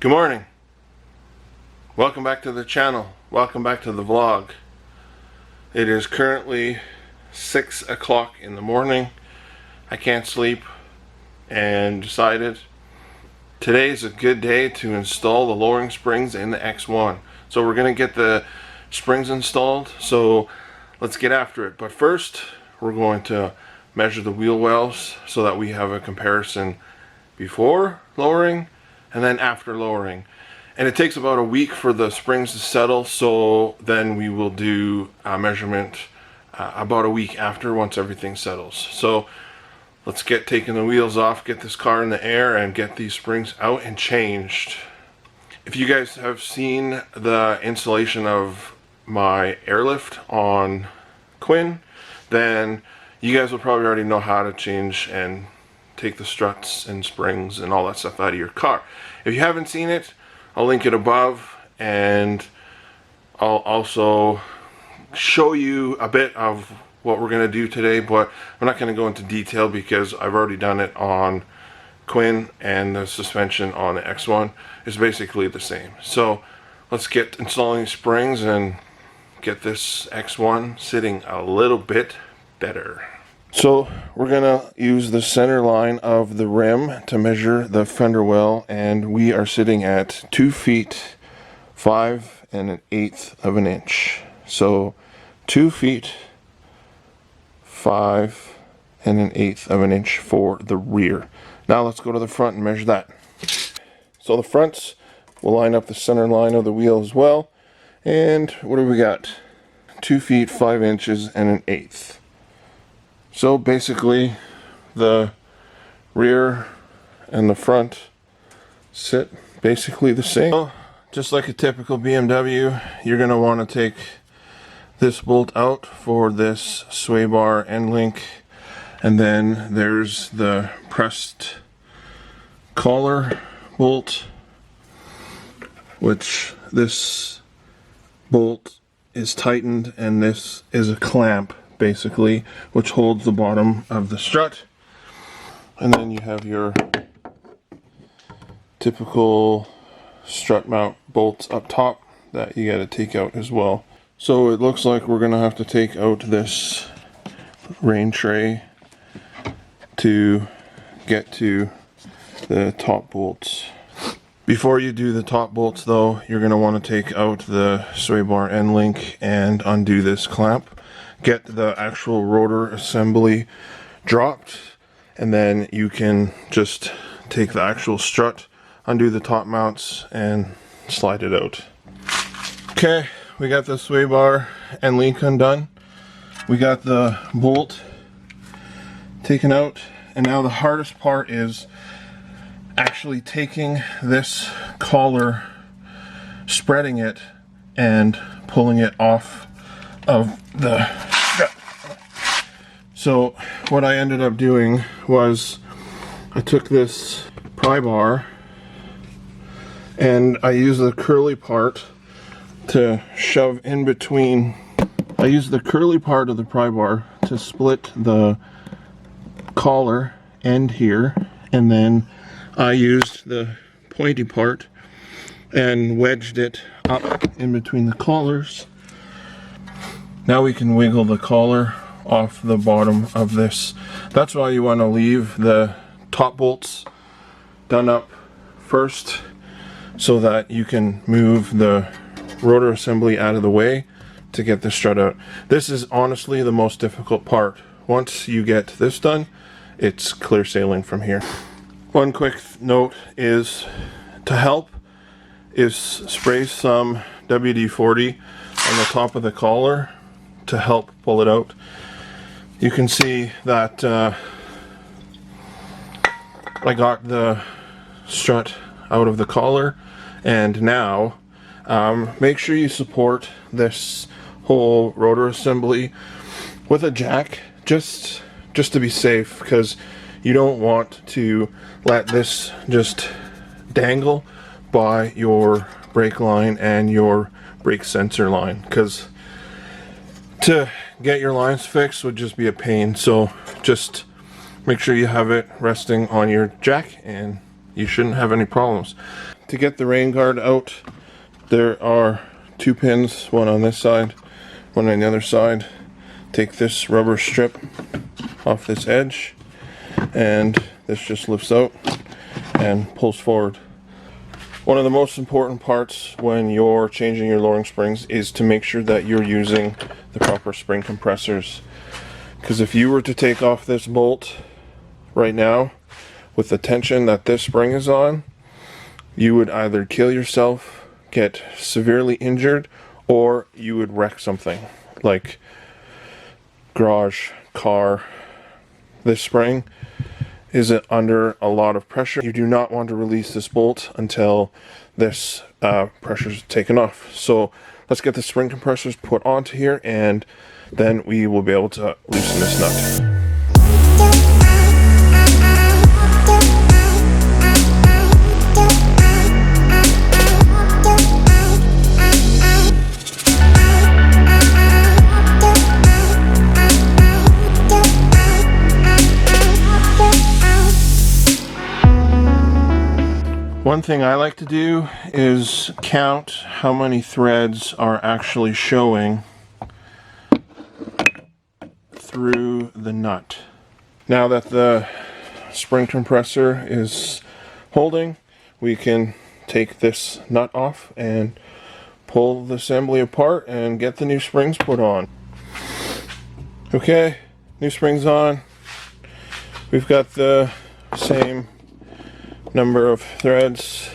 Good morning. Welcome back to the channel. Welcome back to the vlog. It is currently 6 o'clock in the morning. I can't sleep and decided today is a good day to install the lowering springs in the X1. So we're going to get the springs installed, so let's get after it. But first we're going to measure the wheel wells so that we have a comparison before lowering and then after lowering. And it takes about a week for the springs to settle, so then we will do a measurement about a week after, once everything settles. So let's get taking the wheels off, get this car in the air, and get these springs out and changed. If you guys have seen the installation of my airlift on Quinn, then you guys will probably already know how to change and take the struts and springs and all that stuff out of your car. If you haven't seen it, I'll link it above, and I'll also show you a bit of what we're going to do today, but I'm not going to go into detail because I've already done it on Quinn, and the suspension on the X1 is basically the same. So let's get installing springs and get this X1 sitting a little bit better. So we're gonna use the center line of the rim to measure the fender well, and we are sitting at 2 feet 5 1/8 of an inch. So 2 feet 5 1/8 of an inch for the rear. Now let's go to the front and measure that. So the fronts will line up the center line of the wheel as well. And what do we got? 2 feet 5 inches and 1/8. So basically the rear and the front sit basically the same. So, just like a typical BMW, you're going to want to take this bolt out for this sway bar end link, and then there's the pressed collar bolt, which this bolt is tightened, and this is a clamp basically, which holds the bottom of the strut. And then you have your typical strut mount bolts up top that you got to take out as well. So it looks like we're gonna have to take out this rain tray to get to the top bolts. Before you do the top bolts though, you're gonna want to take out the sway bar end link and undo this clamp. Get the actual rotor assembly dropped, and then you can just take the actual strut, undo the top mounts, and slide it out. Okay, we got the sway bar and link undone. We got the bolt taken out, and now the hardest part is actually taking this collar, spreading it, and pulling it off of the strut. So what I ended up doing was I took this pry bar and I used the curly part to shove in between. I used the curly part of the pry bar to split the collar end here, and then I used the pointy part and wedged it up in between the collars. Now we can wiggle the collar off the bottom of this. That's why you want to leave the top bolts done up first, so that you can move the rotor assembly out of the way to get the strut out. This is honestly the most difficult part. Once you get this done, it's clear sailing from here. One quick note is to help is spray some WD-40 on the top of the collar to help pull it out. You can see that I got the strut out of the collar, and now make sure you support this whole rotor assembly with a jack, just to be safe, because you don't want to let this just dangle by your brake line and your brake sensor line, because to get your lines fixed would just be a pain. So just make sure you have it resting on your jack and you shouldn't have any problems. to get the rain guard out, there are 2 pins, one on this side, one on the other side. Take this rubber strip off this edge, and this just lifts out and pulls forward. One of the most important parts when you're changing your lowering springs is to make sure that you're using the proper spring compressors. Because if you were to take off this bolt right now with the tension that this spring is on, you would either kill yourself, get severely injured, or you would wreck something like garage, car. This spring is under a lot of pressure. You do not want to release this bolt until this pressure is taken off. So let's get the spring compressors put onto here, and then we will be able to loosen this nut. One thing I like to do is count how many threads are actually showing through the nut. Now that the spring compressor is holding, we can take this nut off and pull the assembly apart and get the new springs put on. Okay, new springs on. We've got the same number of threads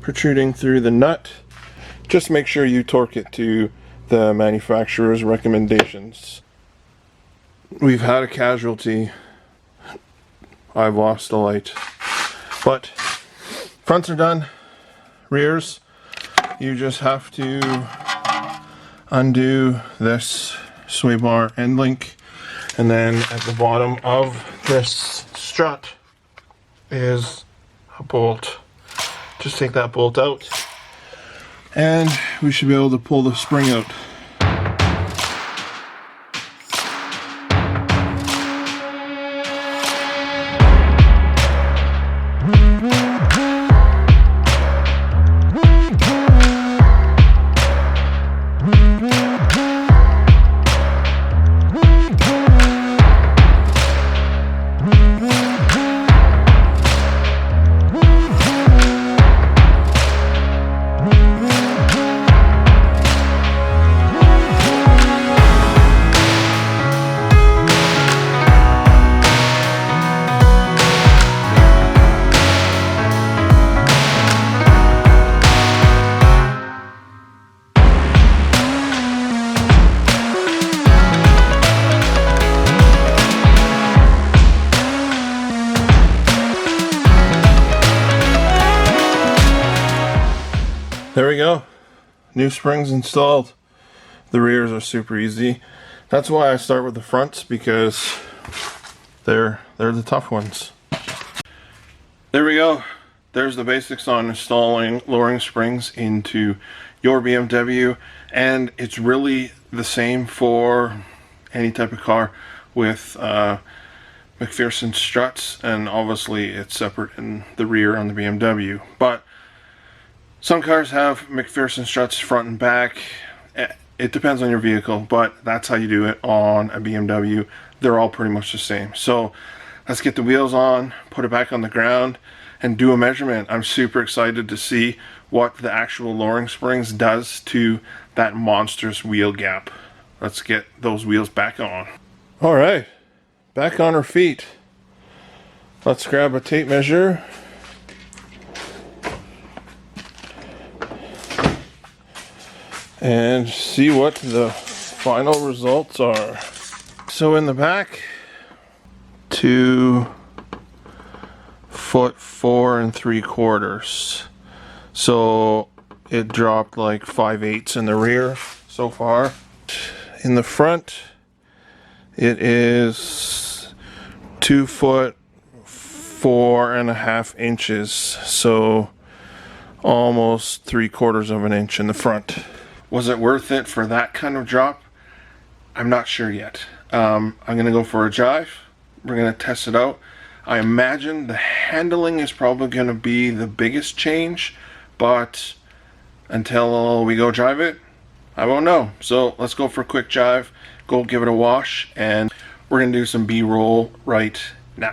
protruding through the nut. Just make sure you torque it to the manufacturer's recommendations. We've had a casualty. I've lost a light. But fronts are done. Rears, you just have to undo this sway bar end link, and then at the bottom of this strut is a bolt. Just take that bolt out, and we should be able to pull the spring out. There we go. New springs installed. The rears are super easy. That's why I start with the fronts, because they're the tough ones. There we go. There's the basics on installing lowering springs into your BMW, and it's really the same for any type of car with McPherson struts, and obviously it's separate in the rear on the BMW. But some cars have McPherson struts front and back. It depends on your vehicle, but that's how you do it on a BMW. They're all pretty much the same. So let's get the wheels on, put it back on the ground, and do a measurement. I'm super excited to see what the actual lowering springs does to that monstrous wheel gap. Let's get those wheels back on. All right, back on our feet. Let's grab a tape measure. And see what the final results are. So in the back, 2 foot 4 3/4. So it dropped like 5/8 in the rear so far. In the front, it is 2 foot 4.5 inches. So almost 3/4 of an inch in the front. Was it worth it for that kind of drop? I'm not sure yet. I'm gonna go for a drive. We're gonna test it out. I imagine the handling is probably going to be the biggest change, but until we go drive it, I won't know. So let's go for a quick drive, go give it a wash, and we're going to do some B-roll right now.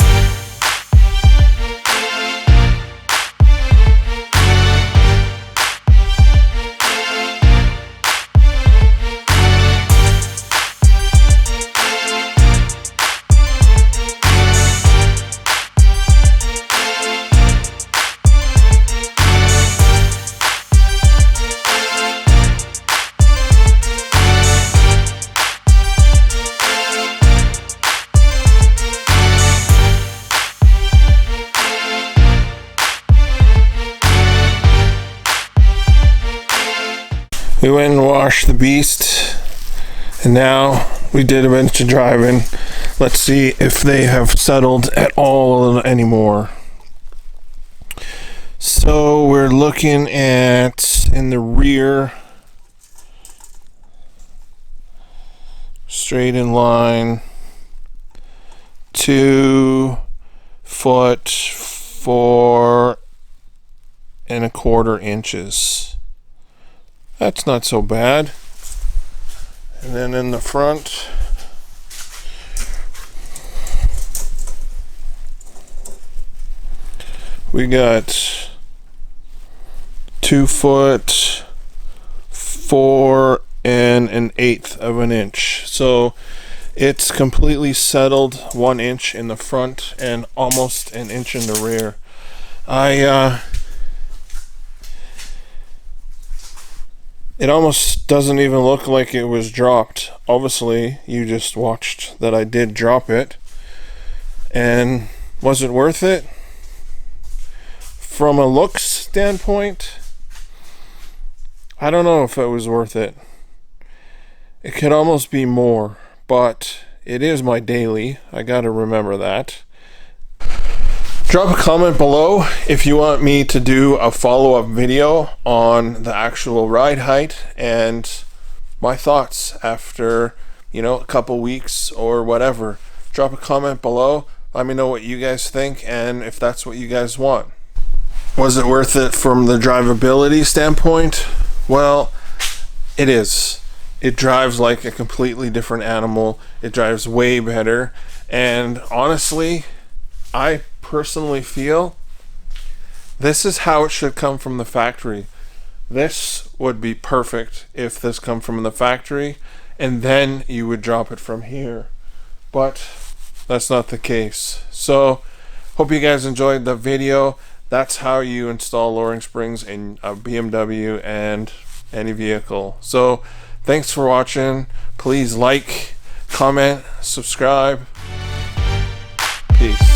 We went and washed the beast, and now we did a bunch of driving. Let's see if they have settled at all anymore. So we're looking at, in the rear, straight in line, 2 foot 4¼ inches. That's not so bad. And then in the front, we got 2 foot 4⅛ inch. So it's completely settled 1 inch in the front and almost an inch in the rear. It almost doesn't even look like it was dropped. Obviously, you just watched that I did drop it. And was it worth it? From a looks standpoint, I don't know if it was worth it. It could almost be more, but it is my daily. I gotta remember that. Drop a comment below if you want me to do a follow-up video on the actual ride height and my thoughts after, a couple weeks or whatever. Drop a comment below. Let me know what you guys think and if that's what you guys want. Was it worth it from the drivability standpoint? Well, it is. It drives like a completely different animal. It drives way better. And honestly, I personally feel this is how it should come from the factory. This would be perfect if this come from the factory, and then you would drop it from here. But that's not the case. So hope you guys enjoyed the video. That's how you install lowering springs in a BMW and any vehicle. So thanks for watching. Please like, comment, subscribe. Peace.